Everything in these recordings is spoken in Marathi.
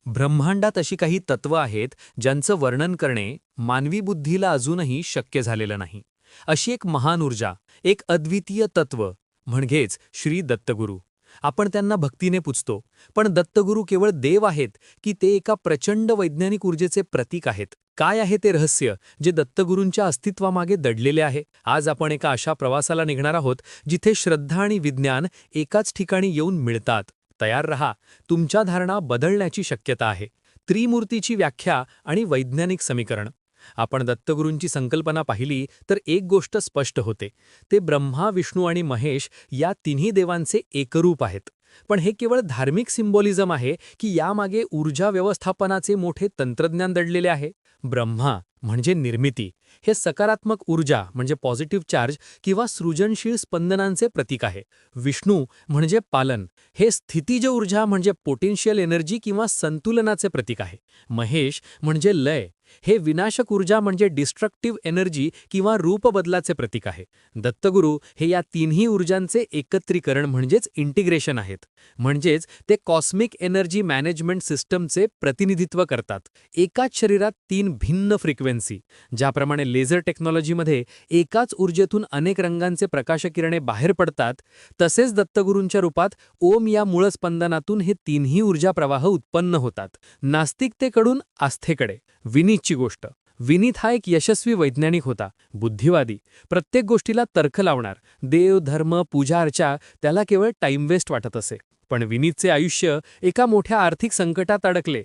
ब्रह्मांडात अशी काही तत्व आहेत ज्यांचं वर्णन करणे मानवी बुद्धीला अजूनही शक्य झालेलं नाही. अशी एक महान ऊर्जा, एक अद्वितीय तत्व म्हणजेच श्री दत्तगुरू. आपण त्यांना भक्तीने पूजतो, पण दत्तगुरू केवळ देव आहेत की ते एका प्रचंड वैज्ञानिक ऊर्जेचे प्रतीक आहेत? काय आहे ते रहस्य जे दत्तगुरूंच्या अस्तित्वामागे दडलेले आहे? आज आपण एका अशा प्रवासाला निघणार आहोत जिथे श्रद्धा आणि विज्ञान एकाच ठिकाणी येऊन मिळतात. तयार रहा, तुमच्या धारणा बदलण्याची शक्यता आहे. त्रिमूर्तीची व्याख्या आणि वैज्ञानिक समीकरण. आपण दत्तगुरूंची संकल्पना पाहिली तर एक गोष्ट स्पष्ट होते. ते ब्रह्मा, विष्णू आणि महेश या तिन्ही देवांचे एकरूप आहेत. पण हे केवळ धार्मिक सिम्बॉलिझम आहे की यामागे ऊर्जा व्यवस्थापनाचे मोठे तंत्रज्ञान दडलेले आहे? ब्रह्मा म्हणजे निर्मिती, हे सकारात्मक ऊर्जा म्हणजे पॉझिटिव्ह चार्ज किंवा सृजनशील स्पंदनांचे प्रतीक आहे. विष्णू म्हणजे पालन, हे स्थितीज ऊर्जा म्हणजे पोटेन्शियल एनर्जी किंवा संतुलनाचे प्रतीक आहे. महेश म्हणजे लय, हे विनाशक ऊर्जा म्हणजे डिस्ट्रक्टिव्ह एनर्जी किंवा रूपबदलाचे प्रतीक आहे. दत्तगुरू हे या तिन्ही ऊर्जांचे एकत्रीकरण म्हणजेच इंटिग्रेशन आहेत. म्हणजेच ते कॉस्मिक एनर्जी मॅनेजमेंट सिस्टमचे प्रतिनिधित्व करतात. एकाच शरीरात तीन भिन्न फ्रिक्वेन्सी. ज्याप्रमाणे लेझर टेक्नॉलॉजीमध्ये एकाच ऊर्जेतून अनेक रंगांचे प्रकाशकिरणे बाहेर पडतात, तसेच दत्तगुरूंच्या रूपात ओम या मूळ स्पंदनातून हे तिन्ही ऊर्जा प्रवाह उत्पन्न होतात. नास्तिकतेकडून आस्थेकडे. विनीतची गोष्ट. विनीत हा एक यशस्वी वैज्ञानिक होता, बुद्धिवादी, प्रत्येक गोष्टीला तर्क लावणार. देव, धर्म, पूजा अर्चा त्याला केवळ टाइम वेस्ट वाटत असे. पण विनीतचे आयुष्य एका मोठ्या आर्थिक संकटात अडकले.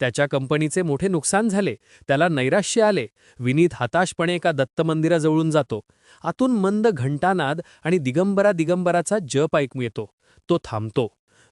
त्याच्या कंपनीचे मोठे नुकसान झाले, त्याला नैराश्य आले. विनीत हताशपणे एका दत्त मंदिराजवळून जातो. आतून मंद घंटानाद आणि दिगंबरा दिगंबराचा जप ऐकू येतो. तो थांबतो.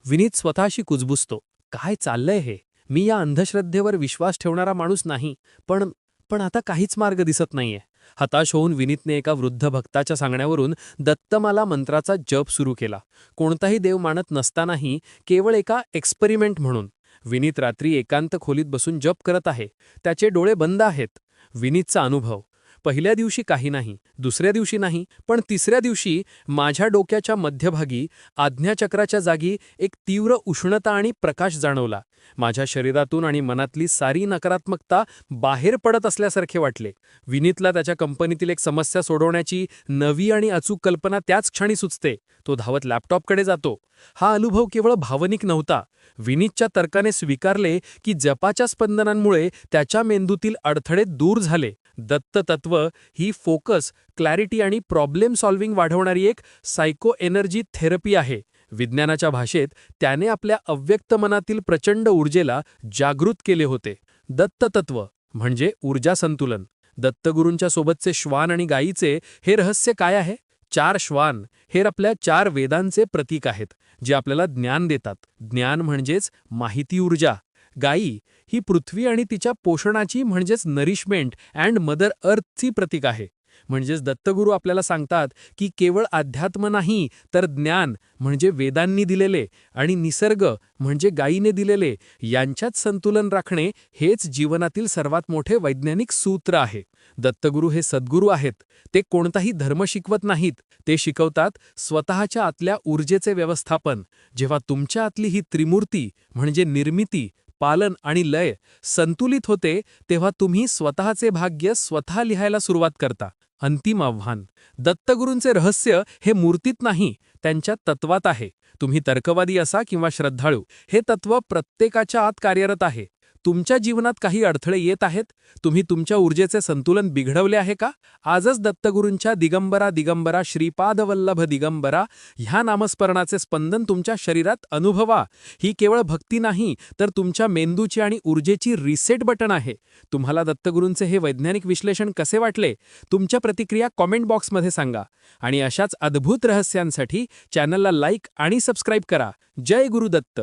विनीत स्वतःशी कुजबुजतो, काय चाललंय हे? मी या अंधश्रद्धेवर विश्वास ठेवणारा माणूस नाही, पण आता काहीच मार्ग दिसत नाहीये. हताश होऊन विनीतने एका वृद्ध भक्ताच्या सांगण्यावरून दत्तमाला मंत्राचा जप सुरू केला. कोणताही देव मानत नसतानाही, केवळ एका एक्सपेरिमेंट म्हणून. विनीत रात्री एकांत खोलीत बसून जप करत आहे. त्याचे डोळे बंद आहेत. विनीतचा अनुभव. पहिल्या दिवशी काही नाही, दुसऱ्या दिवशी नाही, पण तिसऱ्या दिवशी माझ्या डोक्याच्या मध्यभागी आज्ञाचक्राच्या जागी एक तीव्र उष्णता आणि प्रकाश जाणवला. माझ्या शरीरातून आणि मनातली सारी नकारात्मकता बाहेर पडत असल्यासारखे वाटले. विनीतला त्याच्या कंपनीतील एक समस्या सोडवण्याची नवी आणि अचूक कल्पना त्याच क्षणी सुचते. तो धावत लॅपटॉपकडे जातो. हा अनुभव केवळ भावनिक नव्हता. विनीतच्या तर्काने स्वीकारले की जपाच्या स्पंदनांमुळे त्याच्या मेंदूतील अडथळे दूर झाले. दत्त तत्व ही फोकस, क्लॅरिटी आणि प्रॉब्लेम सॉल्व्हिंग वाढवणारी एक सायको एनर्जी थेरपी आहे. विज्ञानाच्या भाषेत त्याने आपल्या अव्यक्त मनातील प्रचंड ऊर्जेला जागृत केले होते. दत्त तत्व म्हणजे ऊर्जा संतुलन. दत्तगुरूंच्या सोबतचे श्वान आणि गायीचे हे रहस्य काय आहे? 4 श्वान हे आपल्या 4 वेदांचे प्रतीक आहेत, जे आपल्याला ज्ञान देतात. ज्ञान म्हणजेच माहिती ऊर्जा. गायी ही पृथ्वी आणि तिच्या पोषणाची म्हणजेच नरिशमेंट अँड मदर अर्थची प्रतीक आहे. म्हणजेच दत्तगुरू आपल्याला सांगतात की केवळ अध्यात्म नाही, तर ज्ञान म्हणजे वेदांनी दिलेले आणि निसर्ग म्हणजे गायीने दिलेले यांच्यात संतुलन राखणे हेच जीवनातील सर्वात मोठे वैज्ञानिक सूत्र आहे. दत्तगुरू हे सद्गुरू आहेत. ते कोणताही धर्म शिकवत नाहीत, ते शिकवतात स्वतःच्या आतल्या ऊर्जेचे व्यवस्थापन. जेव्हा तुमच्या आतली ही त्रिमूर्ती म्हणजे निर्मिती, पालन आणि लय संतुलित होते, तेव्हा तुम्ही स्वतःचे भाग्य स्वतः लिहायला सुरुवात करता. अंतिम आव्हान. दत्तगुरूंचे रहस्य हे मूर्तीत नाही, त्यांच्या तत्वात आहे. तुम्ही तर्कवादी असा किंवा श्रद्धाळू, हे तत्व प्रत्येकाच्या आत कार्यरत आहे. तुमच्या जीवनात काही अडथळे येत आहेत? तुम्ही तुमच्या ऊर्जेचे संतुलन बिघडवले आहे का? आजच दत्तगुरूंच्या दिगंबरा दिगंबरा श्रीपादवल्लभ दिगंबरा ह्या नामस्मरणाचे स्पंदन तुमच्या शरीरात अनुभवा. ही केवळ भक्ती नाही, तर तुमच्या मेंदूची आणि ऊर्जेची रिसेट बटन आहे. तुम्हाला दत्तगुरूंचे हे वैज्ञानिक विश्लेषण कसे वाटले? तुमच्या प्रतिक्रिया कॉमेंट बॉक्समध्ये सांगा. आणि अशाच अद्भुत रहस्यांसाठी चॅनलला लाईक आणि सबस्क्राईब करा. जय गुरुदत्त.